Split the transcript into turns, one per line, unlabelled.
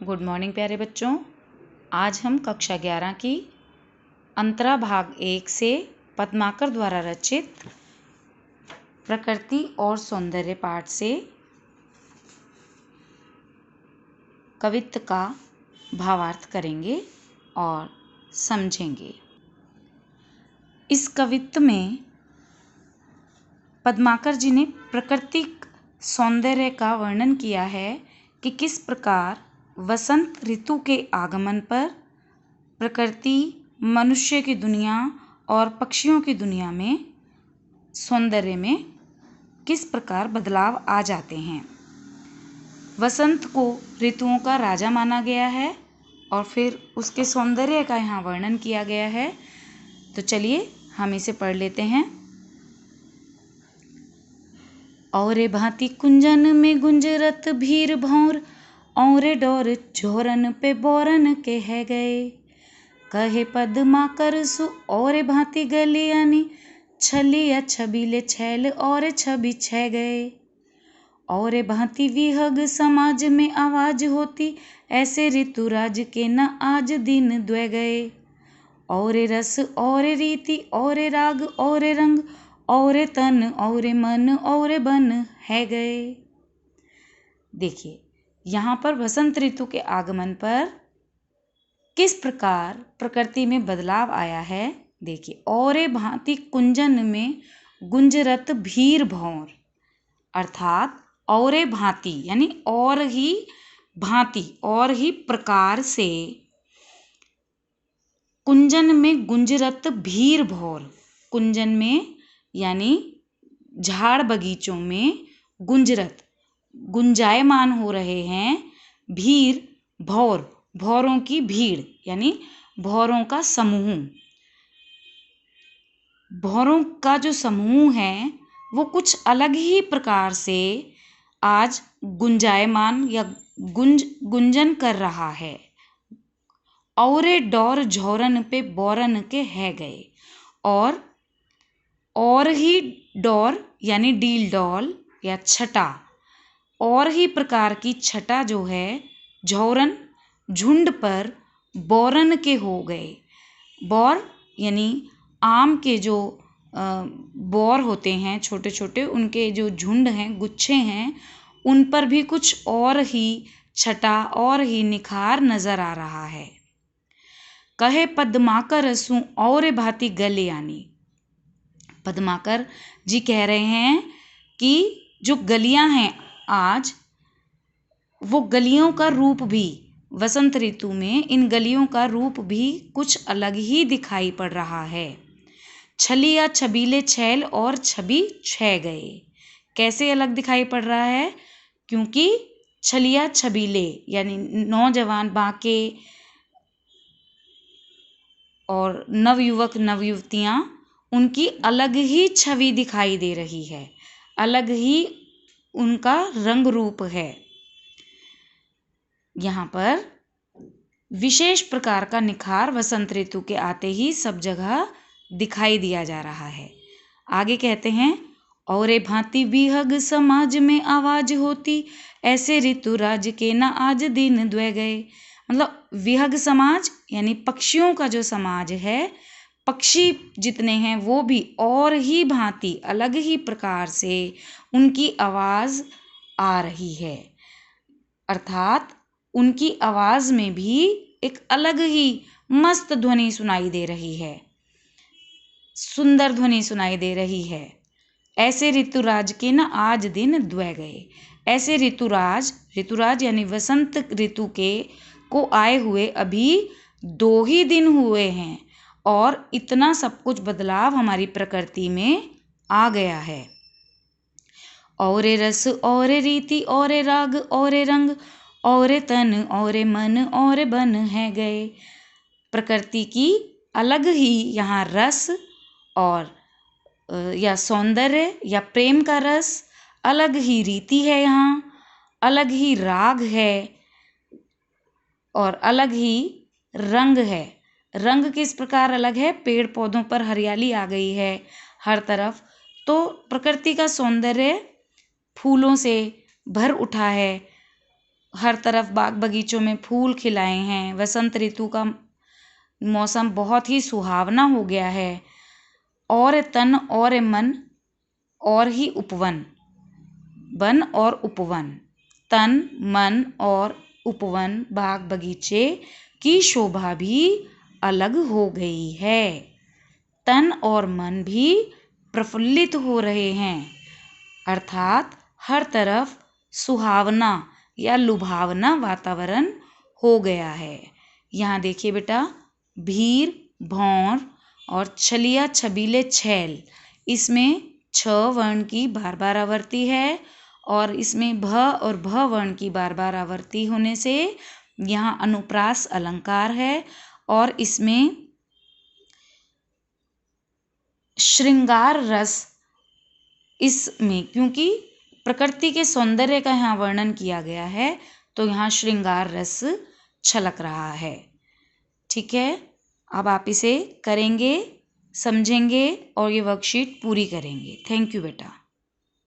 Good morning प्यारे बच्चों। आज हम कक्षा 11 की अंतरा भाग 1 से पद्माकर द्वारा रचित प्रकृति और सौंदर्य पाठ से कवित्त का भावार्थ करेंगे और समझेंगे। इस कवित्त में पद्माकर जी ने प्राकृतिक सौंदर्य का वर्णन किया है कि किस प्रकार वसंत ऋतु के आगमन पर प्रकृति, मनुष्य की दुनिया और पक्षियों की दुनिया में सौंदर्य में किस प्रकार बदलाव आ जाते हैं। वसंत को ऋतुओं का राजा माना गया है और फिर उसके सौंदर्य का यहाँ वर्णन किया गया है। तो चलिए हम इसे पढ़ लेते हैं। औरे भांति कुंजन में गुंजरत भीर भौर, औरे डोर झोरन पे बोरन के है गए। कहे पद्माकर सु औरे भांति गलियानी, छलिया छबीले छैल और छवि छह गए। औरे भांति विहग समाज में आवाज होती, ऐसे ऋतुराज के न आज दिन द्वे गए। औरे रस औरे रीति औरे राग औरे रंग, औरे तन औरे मन औरे बन है गए। देखिए यहाँ पर वसंत ऋतु के आगमन पर किस प्रकार प्रकृति में बदलाव आया है। देखिए, औरे भांति कुंजन में गुंजरत भीर भौर, अर्थात औरे भांति यानी और ही भांति और ही प्रकार से कुंजन में गुंजरत भीर भौर, कुंजन में यानी झाड़ बगीचों में गुंजरत गुंजायमान हो रहे हैं, भीर भौर भौरों की भीड़ यानी भौरों का समूह। भौरों का जो समूह है वो कुछ अलग ही प्रकार से आज गुंजायमान या गुंजन कर रहा है। औरे डोर झोरन पे बोरन के है गए, और ही डोर यानी डील डॉल या छटा, और ही प्रकार की छटा जो है झोरन झुंड पर बोरन के हो गए। बोर यानी आम के जो बोर होते हैं छोटे छोटे, उनके जो झुंड हैं, गुच्छे हैं, उन पर भी कुछ और ही छटा और ही निखार नजर आ रहा है। कहे पद्माकर सु और भांति गलियानी, पद्माकर जी कह रहे हैं कि जो गलियां हैं आज, वो गलियों का रूप भी वसंत ऋतु में इन गलियों का रूप भी कुछ अलग ही दिखाई पड़ रहा है। छलिया छबीले छैल और छवि छह गए। कैसे अलग दिखाई पड़ रहा है? क्योंकि छलिया छबीले यानी नौजवान बांके और नवयुवक नवयुवतियां, उनकी अलग ही छवि दिखाई दे रही है, अलग ही उनका रंग रूप है। यहाँ पर विशेष प्रकार का निखार वसंत ऋतु के आते ही सब जगह दिखाई दिया जा रहा है। आगे कहते हैं, औरे भांति विहग समाज में आवाज होती, ऐसे ऋतुराज के न आज दिन द्वे गए। मतलब विहग समाज यानी पक्षियों का जो समाज है, पक्षी जितने हैं वो भी और ही भांति अलग ही प्रकार से उनकी आवाज आ रही है, अर्थात उनकी आवाज में भी एक अलग ही मस्त ध्वनि सुनाई दे रही है, सुंदर ध्वनि सुनाई दे रही है। ऐसे ऋतुराज के न आज दिन द्वे गए। ऐसे ऋतुराज यानी वसंत ऋतु के को आए हुए अभी 2 ही दिन हुए हैं और इतना सब कुछ बदलाव हमारी प्रकृति में आ गया है। औरे रस औरे रीति औरे राग औरे रंग, औरे तन औरे मन औरे बन है गए। प्रकृति की अलग ही यहाँ रस और या सौंदर्य या प्रेम का रस, अलग ही रीति है, यहाँ अलग ही राग है और अलग ही रंग है। रंग किस प्रकार अलग है? पेड़ पौधों पर हरियाली आ गई है हर तरफ, तो प्रकृति का सौंदर्य फूलों से भर उठा है, हर तरफ बाग बगीचों में फूल खिलाए हैं। वसंत ऋतु का मौसम बहुत ही सुहावना हो गया है। और तन और मन और ही उपवन, वन और उपवन, तन मन और उपवन बाग बगीचे की शोभा भी अलग हो गई है। तन और मन भी प्रफुल्लित हो रहे हैं, अर्थात हर तरफ सुहावना या लुभावना वातावरण हो गया है। यहाँ देखिए बेटा, भीर, भौर और छलिया छबीले छैल, इसमें छ वर्ण की बार बार आवर्ती है और इसमें भ और भ वर्ण की बार बार आवर्ती होने से यहाँ अनुप्रास अलंकार है। और इसमें श्रृंगार रस, इसमें क्योंकि प्रकृति के सौंदर्य का यहाँ वर्णन किया गया है तो यहाँ श्रृंगार रस छलक रहा है। ठीक है, अब आप इसे करेंगे, समझेंगे और ये वर्कशीट पूरी करेंगे। थैंक यू बेटा।